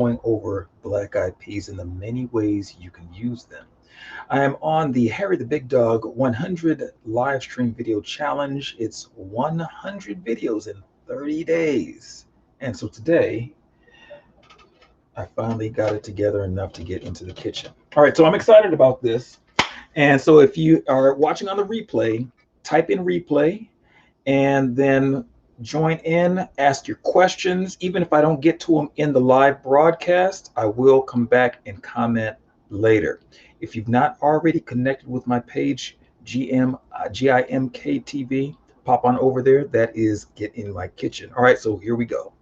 going over black-eyed peas and the many ways you can use them. I am on the Harry the Big Dog 100 live stream video challenge. It's 100 videos in 30 days. And so today, I finally got it together enough to get into the kitchen. All right, so I'm excited about this. And so if you are watching on the replay, type in replay and then join in, ask your questions. Even if I don't get to them in the live broadcast, I will come back and comment later. If you've not already connected with my page, GIMK TV, pop on over there. That is Get in My Kitchen. All right, so here we go.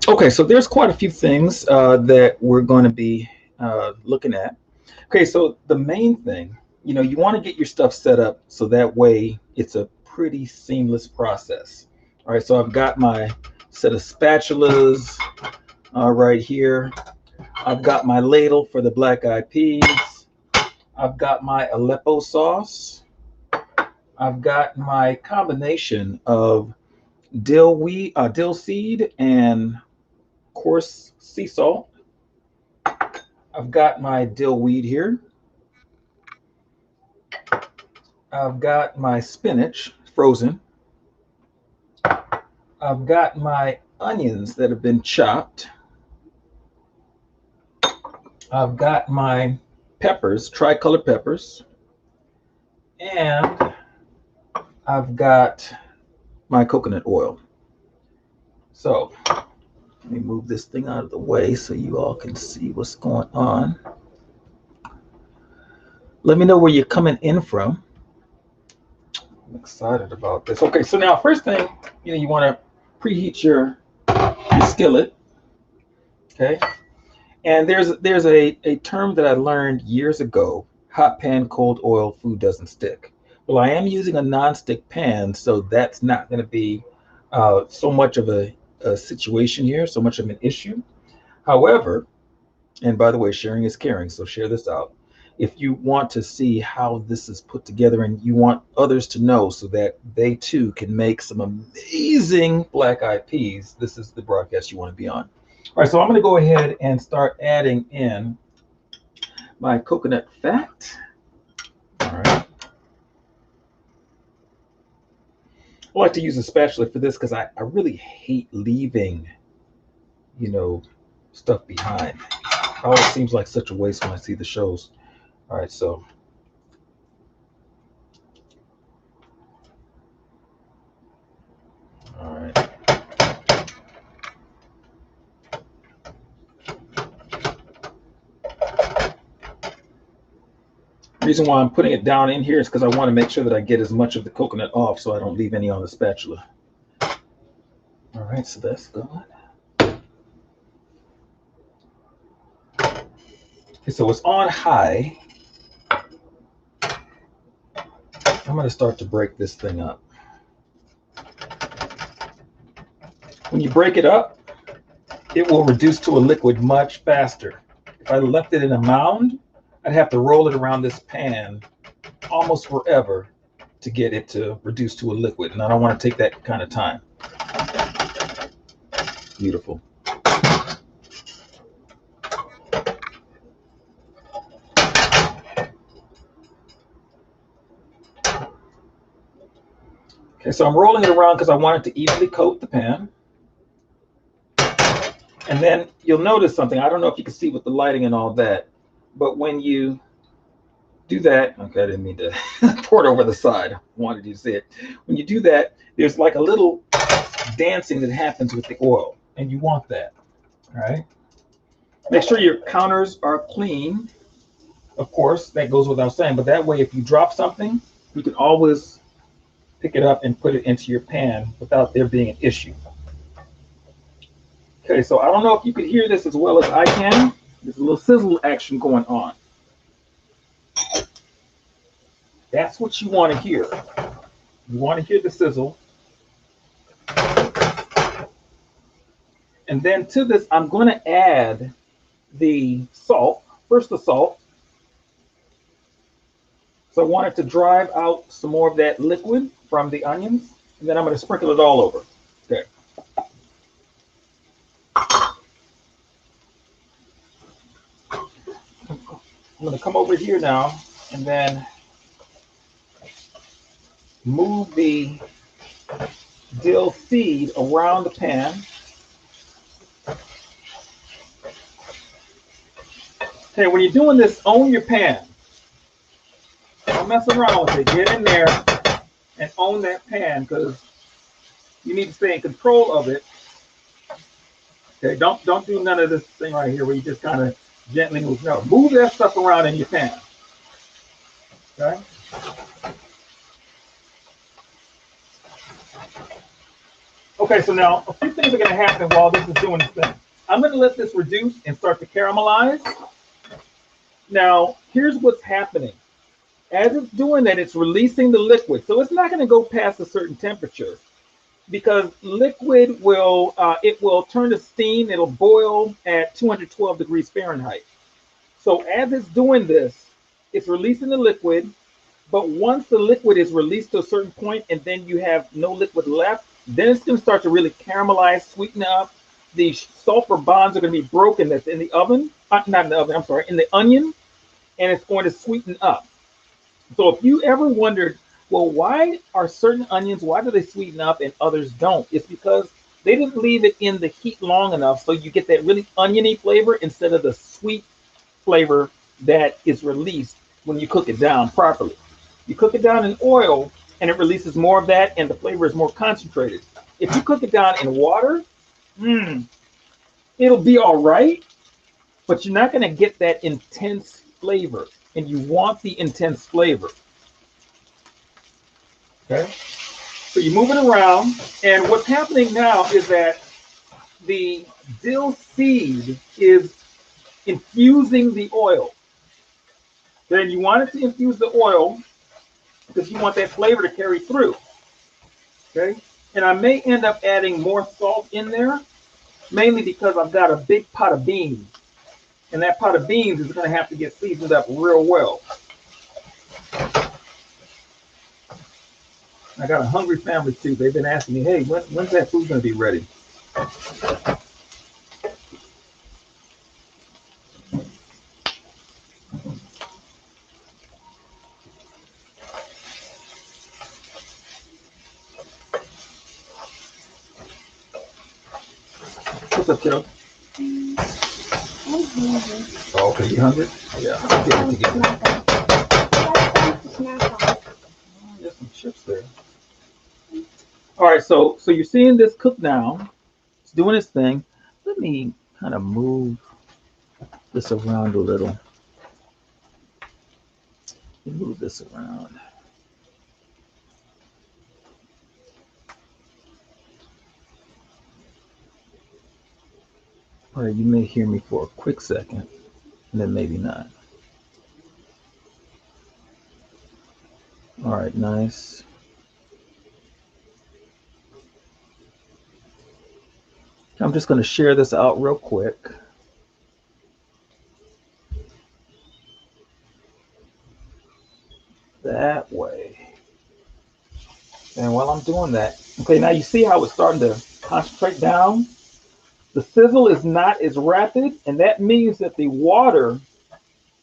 Okay, so there's quite a few things that we're going to be looking at. Okay, so the main thing, you want to get your stuff set up so that way it's a pretty seamless process. All right, so I've got my set of spatulas right here. I've got my ladle for the black-eyed peas. I've got my Aleppo sauce. I've got my combination of dill seed and coarse sea salt. I've got my dill weed here. I've got my spinach frozen. I've got my onions that have been chopped. I've got my peppers, tricolor peppers. And I've got my coconut oil. So let me move this thing out of the way so you all can see what's going on. Let me know where you're coming in from. I'm excited about this. Okay, so now first thing, you want to preheat your skillet. Okay, and there's a term that I learned years ago: hot pan, cold oil, food doesn't stick. Well, I am using a non-stick pan, so that's not going to be so much of a situation here, so much of an issue. However, and by the way, sharing is caring, so share this out. If you want to see how this is put together and you want others to know so that they too can make some amazing black-eyed peas, this is the broadcast you want to be on. All right, so I'm going to go ahead and start adding in my coconut fat. All right. I like to use a spatula for this because I really hate leaving, stuff behind. It always seems like such a waste when I see the shows. All right, so all right. The reason why I'm putting it down in here is because I want to make sure that I get as much of the coconut off so I don't leave any on the spatula. All right, so that's gone. Okay, so it's on high. I'm going to start to break this thing up. When you break it up, it will reduce to a liquid much faster. If I left it in a mound, I'd have to roll it around this pan almost forever to get it to reduce to a liquid, and I don't want to take that kind of time. Beautiful. Okay, so I'm rolling it around because I want it to evenly coat the pan. And then you'll notice something. I don't know if you can see with the lighting and all that, but when you do that, okay, I didn't mean to pour it over the side. I wanted you to see it. When you do that, there's like a little dancing that happens with the oil, and you want that. All right. Make sure your counters are clean. Of course, that goes without saying, but that way, if you drop something, you can always pick it up and put it into your pan without there being an issue. Okay, so I don't know if you could hear this as well as I can. There's a little sizzle action going on. That's what you want to hear. You want to hear the sizzle. And then to this, I'm going to add the salt. First, the salt. So I want it to drive out some more of that liquid from the onions. And then I'm going to sprinkle it all over. Okay. I'm going to come over here now and then move the dill seed around the pan. Okay, when you're doing this, own your pan. Don't mess around with it. Get in there and own that pan because you need to stay in control of it. Okay, don't do none of this thing right here where you just kind of gently move. No, move that stuff around in your pan. Okay. Okay, so now a few things are going to happen while this is doing this thing. I'm going to let this reduce and start to caramelize. Now, here's what's happening. As it's doing that, it's releasing the liquid. So it's not going to go past a certain temperature because liquid will it will turn to steam. It'll boil at 212 degrees Fahrenheit. So as it's doing this, it's releasing the liquid. But once the liquid is released to a certain point and then you have no liquid left, then it's going to start to really caramelize, sweeten up. The sulfur bonds are going to be broken that's in the oven, not in the oven, I'm sorry, in the onion, and it's going to sweeten up. So if you ever wondered, well, why are certain onions, why do they sweeten up and others don't? It's because they didn't leave it in the heat long enough so you get that really oniony flavor instead of the sweet flavor that is released when you cook it down properly. You cook it down in oil and it releases more of that and the flavor is more concentrated. If you cook it down in water, it'll be all right, but you're not going to get that intense flavor. And you want the intense flavor. Okay? So you move it around, and what's happening now is that the dill seed is infusing the oil. Then you want it to infuse the oil because you want that flavor to carry through. Okay? And I may end up adding more salt in there, mainly because I've got a big pot of beans. And that pot of beans is going to have to get seasoned up real well. I got a hungry family too. They've been asking me, hey, when's that food going to be ready? What's up, kiddo? Oh, okay, you hungry? Yeah, I'll get it together. There's some chips there. All right, so you're seeing this cook now. It's doing its thing. Let me kind of move this around a little. Move this around. All right, you may hear me for a quick second, and then maybe not. All right, nice. I'm just going to share this out real quick. That way. And while I'm doing that, okay, now you see how it's starting to concentrate down? The sizzle is not as rapid, and that means that the water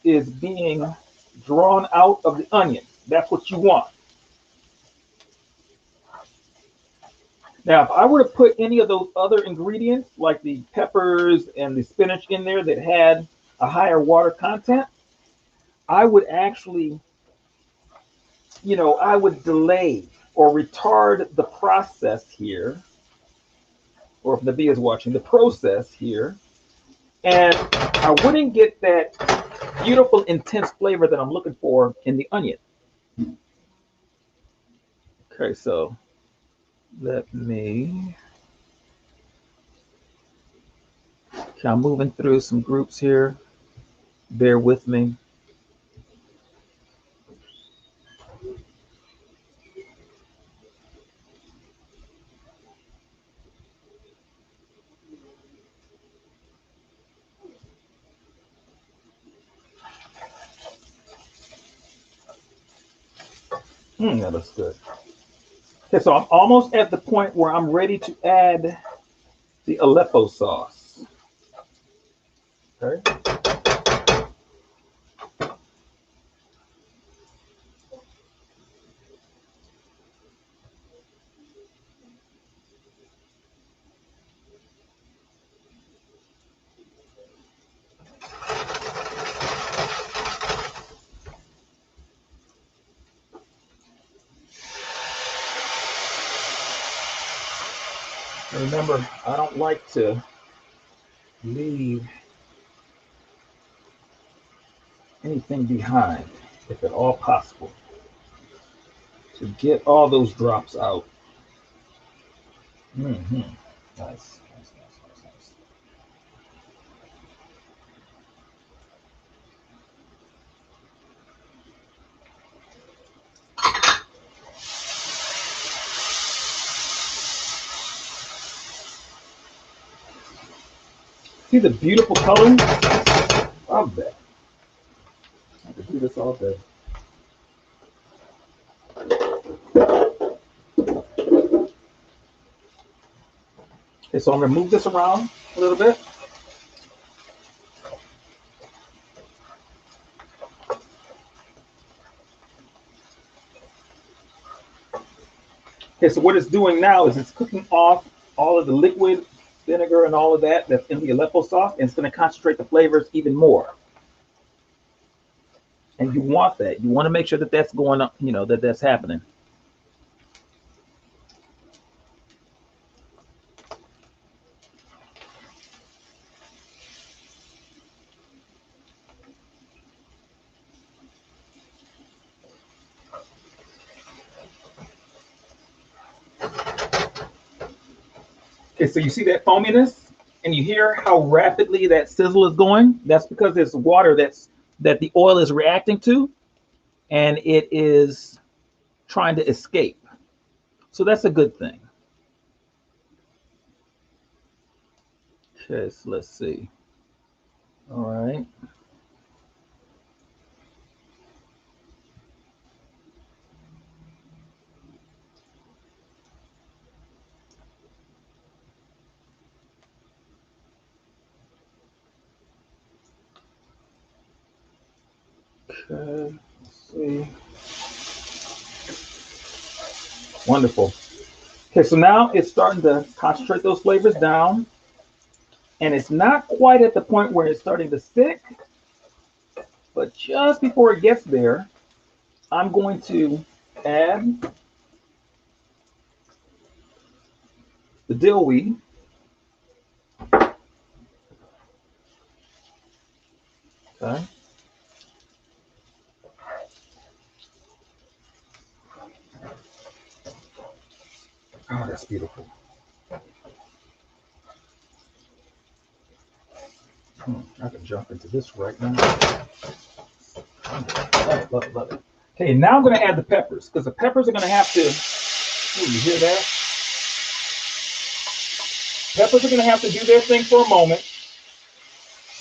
is being drawn out of the onion. That's what you want. Now, if I were to put any of those other ingredients, like the peppers and the spinach in there that had a higher water content, I would actually, I would delay or retard the process here, or if Nabi is watching, the process here, and I wouldn't get that beautiful, intense flavor that I'm looking for in the onion. Okay, so let me Okay, I'm moving through some groups here. Bear with me. That looks good. Okay, so I'm almost at the point where I'm ready to add the Aleppo sauce. Okay. Remember, I don't like to leave anything behind, if at all possible, to get all those drops out. Mm-hmm. Nice, nice, nice, nice, nice. See the beautiful color of that. I could do this all day. Okay, so I'm gonna move this around a little bit. Okay, so what it's doing now is it's cooking off all of the liquid vinegar and all of that that's in the Aleppo sauce, and it's gonna concentrate the flavors even more. And you want that. You want to make sure that that's going up, that's happening. Okay, so you see that foaminess, and you hear how rapidly that sizzle is going. That's because there's water that the oil is reacting to, and it is trying to escape. So that's a good thing. Okay, so let's see. All right. Okay, let's see. Wonderful. Okay, so now it's starting to concentrate those flavors down, and it's not quite at the point where it's starting to stick, but just before it gets there, I'm going to add the dill weed. Okay. Oh, that's beautiful. I can jump into this right now. Love it, love it, love it. Okay, now I'm going to add the peppers because the peppers are going to have to. Oh, you hear that? Peppers are going to have to do their thing for a moment.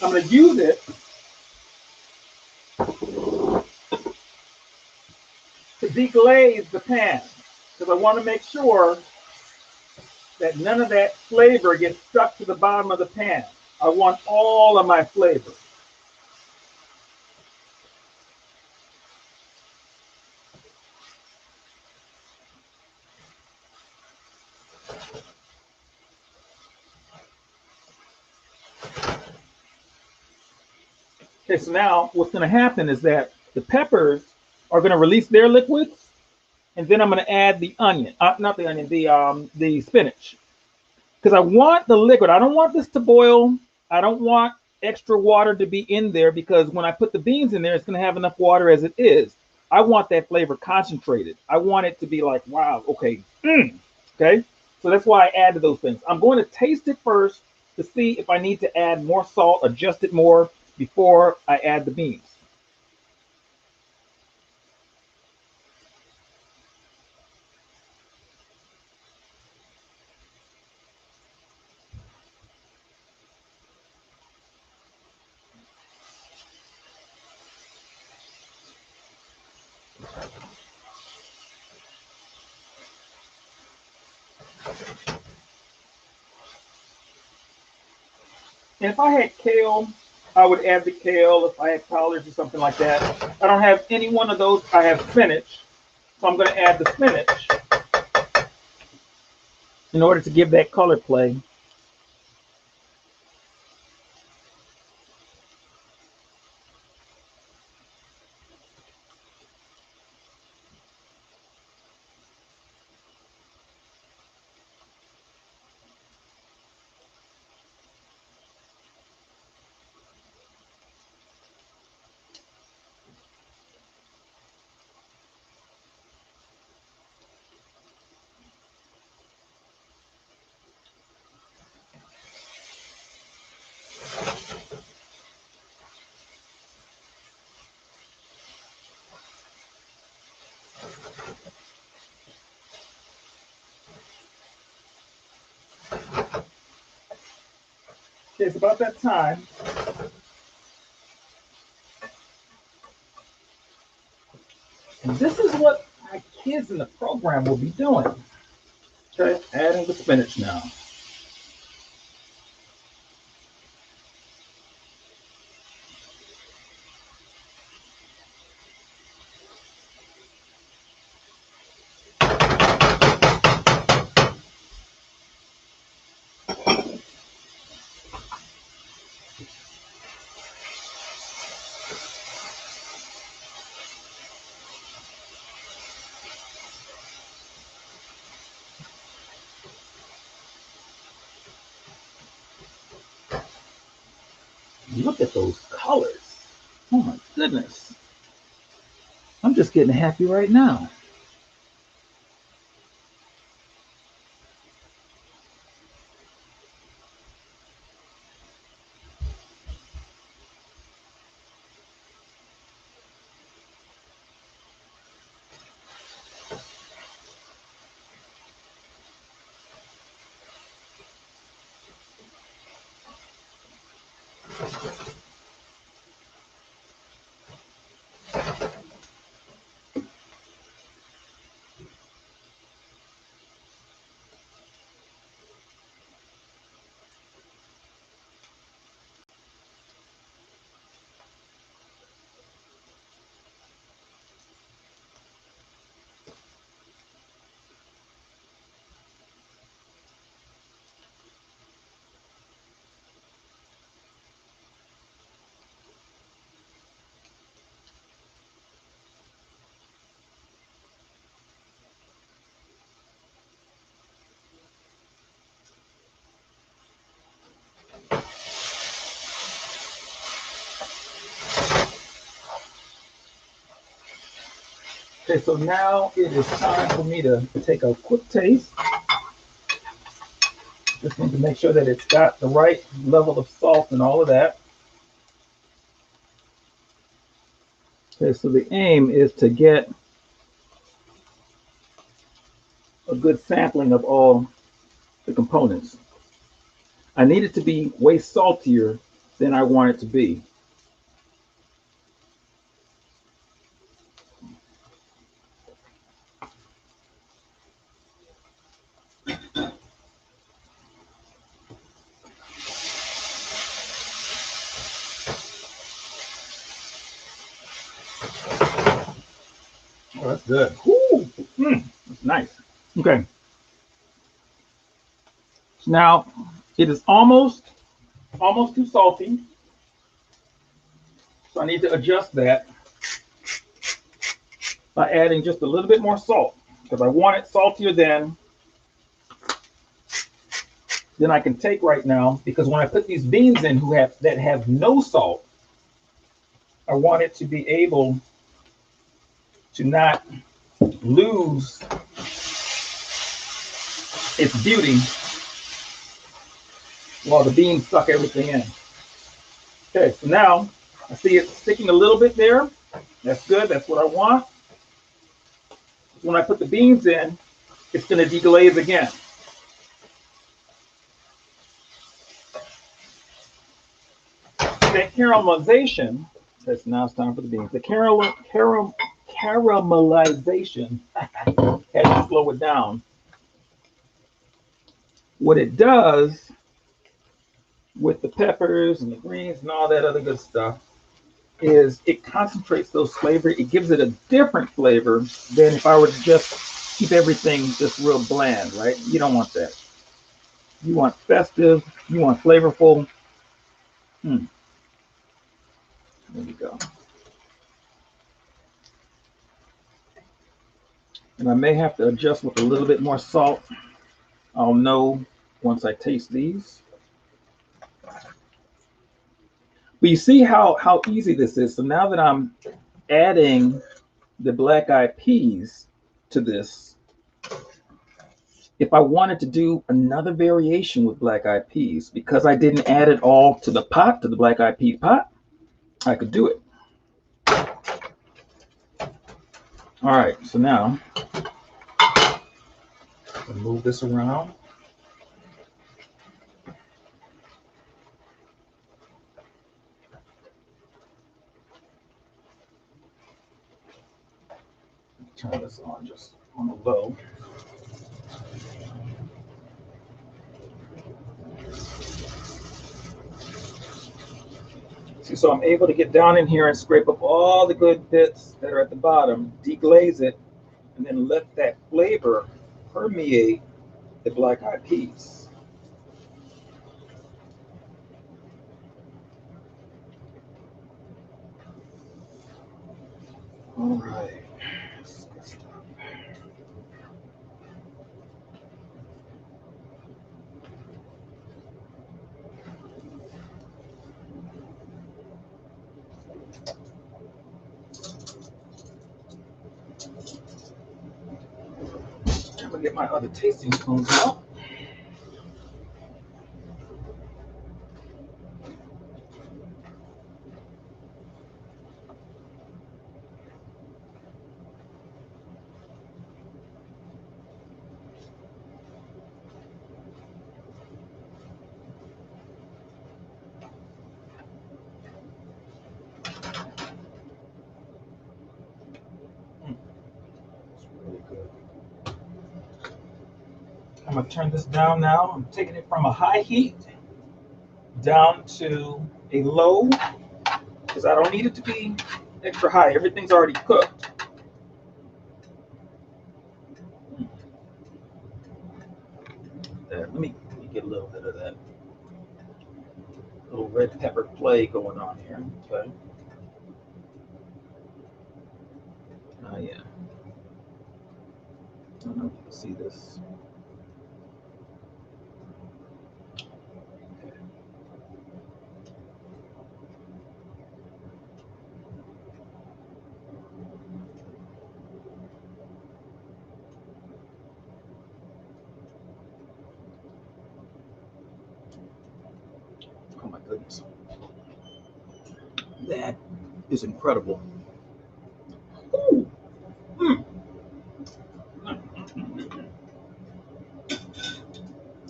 I'm going to use it to deglaze the pan because I want to make sure that none of that flavor gets stuck to the bottom of the pan. I want all of my flavor. Okay, so now what's going to happen is that the peppers are going to release their liquids, and then I'm going to add the onion, not the onion, the spinach, because I want the liquid. I don't want this to boil. I don't want extra water to be in there because when I put the beans in there, it's going to have enough water as it is. I want that flavor concentrated. I want it to be like, wow, okay, okay. So that's why I added those things. I'm going to taste it first to see if I need to add more salt, adjust it more before I add the beans. And if I had kale, I would add the kale. If I had collards or something like that, I don't have any one of those. I have spinach, so I'm going to add the spinach in order to give that color play. Okay, it's about that time. And this is what my kids in the program will be doing. Okay, adding the spinach now. Look at those colors. Oh my goodness. I'm just getting happy right now. Okay, so now it is time for me to take a quick taste. Just need to make sure that it's got the right level of salt and all of that. Okay, so the aim is to get a good sampling of all the components. I need it to be way saltier than I want it to be. Oh, that's good. Woo! That's nice. Okay. So now it is almost too salty. So I need to adjust that by adding just a little bit more salt because I want it saltier than I can take right now. Because when I put these beans in that have no salt, I want it to be able to not lose its beauty while the beans suck everything in. Okay, so now I see it sticking a little bit there. That's good. That's what I want. When I put the beans in, it's going to deglaze again. That caramelization, that's now it's time for the beans. The caramelization, had to slow it down. What it does with the peppers and the greens and all that other good stuff is it concentrates those flavors. It gives it a different flavor than if I were to just keep everything just real bland, right? You don't want that. You want festive, you want flavorful. There we go. And I may have to adjust with a little bit more salt. I'll know once I taste these. But you see how easy this is. So now that I'm adding the black eyed peas to this, if I wanted to do another variation with black eyed peas, because I didn't add it all to the pot, to the black eyed pea pot, I could do it. All right, so now I'll move this around. Turn this on just on the low. See, so I'm able to get down in here and scrape up all the good bits that are at the bottom, deglaze it, and then let that flavor permeate the black eyed peas. All right. I'm gonna get my other tasting spoons out. It's really good. I'm gonna turn this down now. I'm taking it from a high heat down to a low because I don't need it to be extra high. Everything's already cooked. There, let me get a little bit of that little red pepper play going on here. Okay. Oh yeah. I don't know if you can see this. Okay. Oh my goodness. That is incredible. Ooh. Mm.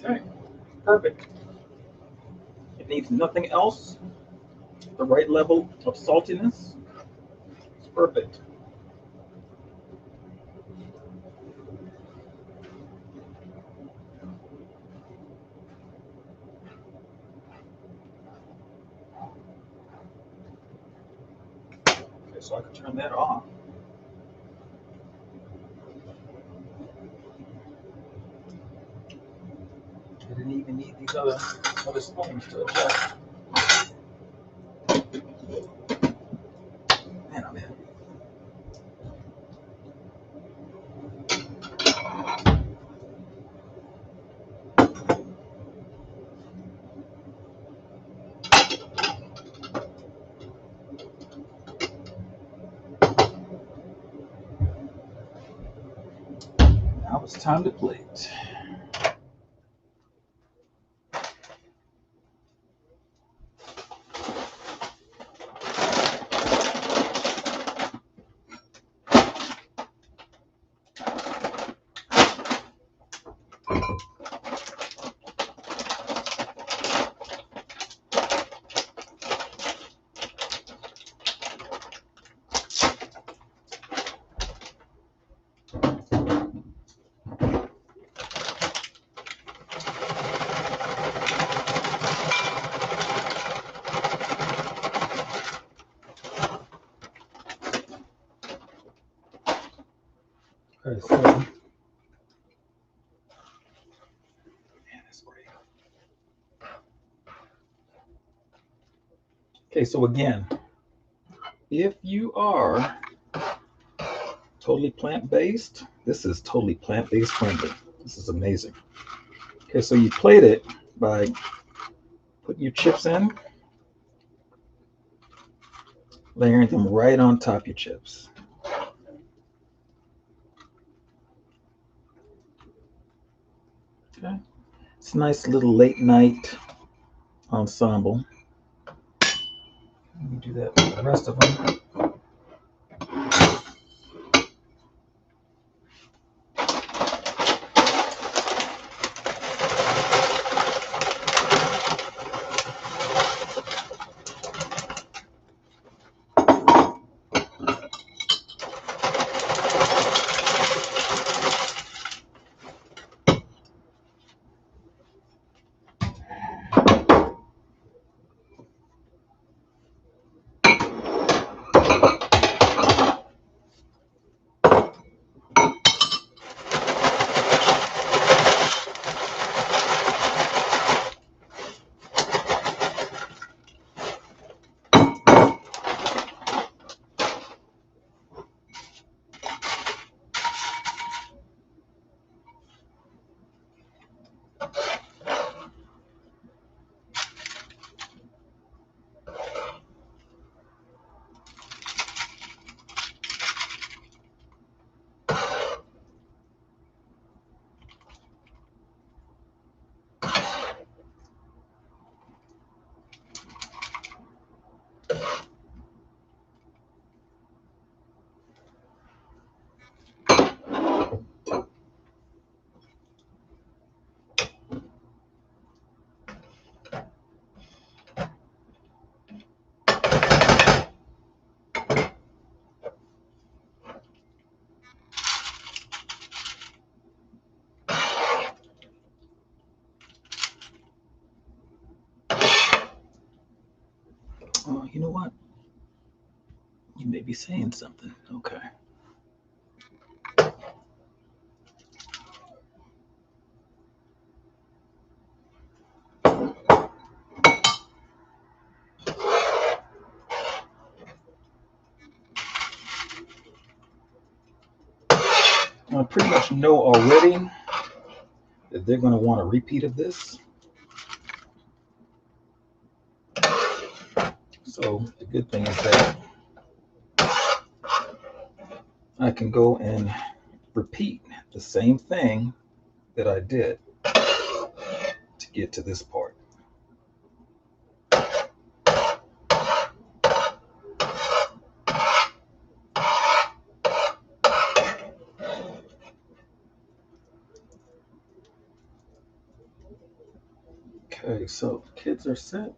Okay. Perfect. It needs nothing else. The right level of saltiness. It's perfect. Okay, so I can turn that off. I didn't even need these other spoons to adjust. Man, oh man. Now it's time to plate. Okay, so again, if you are totally plant-based, this is totally plant-based friendly. This is amazing. Okay, so you plate it by putting your chips in, layering them right on top of your chips. Okay, it's a nice little late night ensemble. Let me do that with the rest of them. Oh, you know what? You may be saying something. Okay. I pretty much know already that they're going to want a repeat of this. So the good thing is that I can go and repeat the same thing that I did to get to this part. Okay, so kids are set.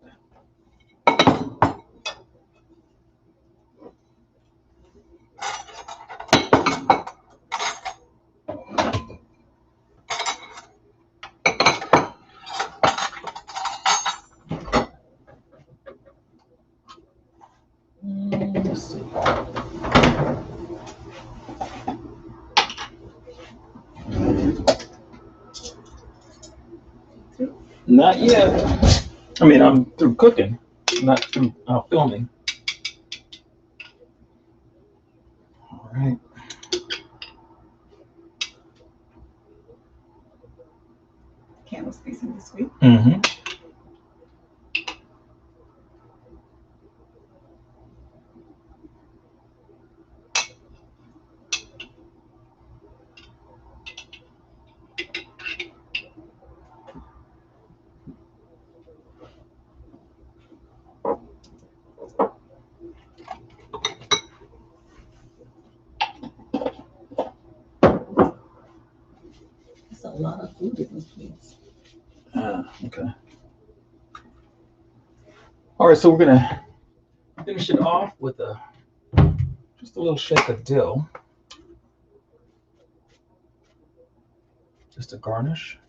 Let's see. Not yet. I mean, I'm through cooking, not through filming. All right. Candles facing this week. Mm-hmm. That's a lot of food in those plates. Okay. All right, so we're gonna finish it off with just a little shake of dill, just a garnish.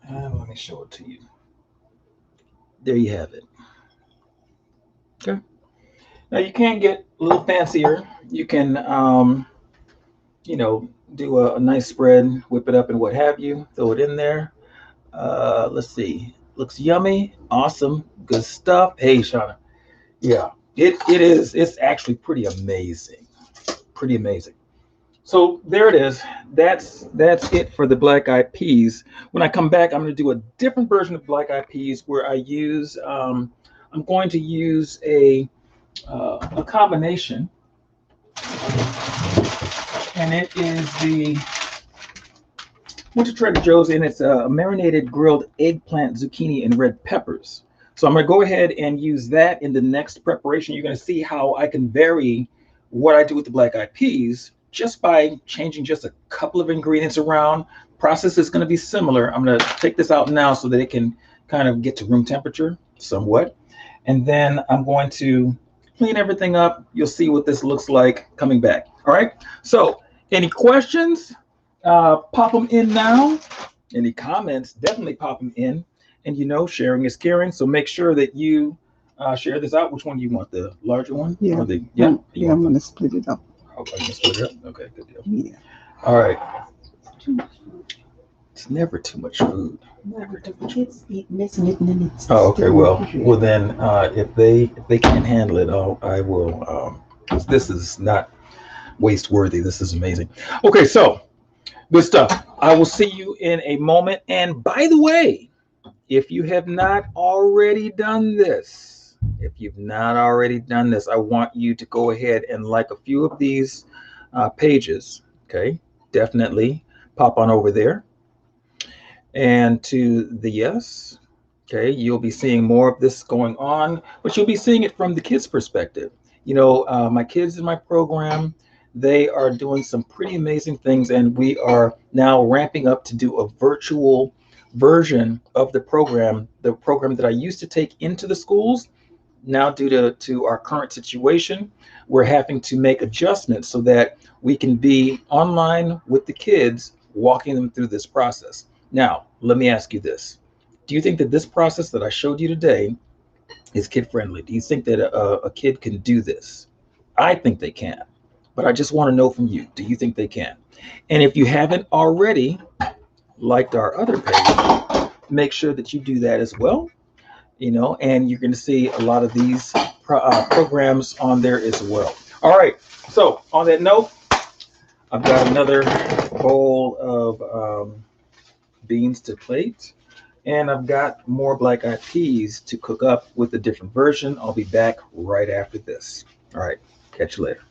And let me show it to you. There you have it. Okay. Now you can get a little fancier. You can, do a nice spread, whip it up, and what have you. Throw it in there. Let's see. Looks yummy. Awesome. Good stuff. Hey, Shauna. Yeah, it is. It's actually pretty amazing. Pretty amazing. So there it is. That's it for the black eyed peas. When I come back, I'm going to do a different version of black eyed peas where I use. I'm going to use a combination, and it is the went to Trader Joe's, and it's a marinated grilled eggplant, zucchini, and red peppers. So I'm going to go ahead and use that in the next preparation. You're going to see how I can vary what I do with the black eyed peas just by changing just a couple of ingredients around. Process is going to be similar. I'm going to take this out now so that it can kind of get to room temperature somewhat. And then I'm going to clean everything up. You'll see what this looks like coming back. All right. So any questions? Pop them in now. Any comments, definitely pop them in. And sharing is caring. So make sure that you share this out. Which one do you want? The larger one? Yeah. Or the, yeah? Yeah, I'm gonna split it up. Okay, you split it up? Okay, good deal. Yeah. All right. It's never too much food. Never the kids eat missing it and it's Oh, okay. Well then, if they can't handle it, I will. This is not waste worthy. This is amazing. Okay, so good stuff. I will see you in a moment. And by the way, if you have not already done this, I want you to go ahead and like a few of these pages. Okay, definitely pop on over there and to the yes. Okay, you'll be seeing more of this going on, but you'll be seeing it from the kids' perspective. My kids in my program, they are doing some pretty amazing things, and we are now ramping up to do a virtual version of the program that I used to take into the schools. Now, due to our current situation, we're having to make adjustments so that we can be online with the kids, walking them through this process. Now, let me ask you this. Do you think that this process that I showed you today is kid friendly? Do you think that a kid can do this? I think they can, but I just want to know from you, do you think they can? And if you haven't already liked our other page, make sure that you do that as well. And you're going to see a lot of these programs on there as well. All right. So on that note, I've got another bowl of beans to plate, and I've got more black eyed peas to cook up with a different version. I'll be back right after this. All right. Catch you later.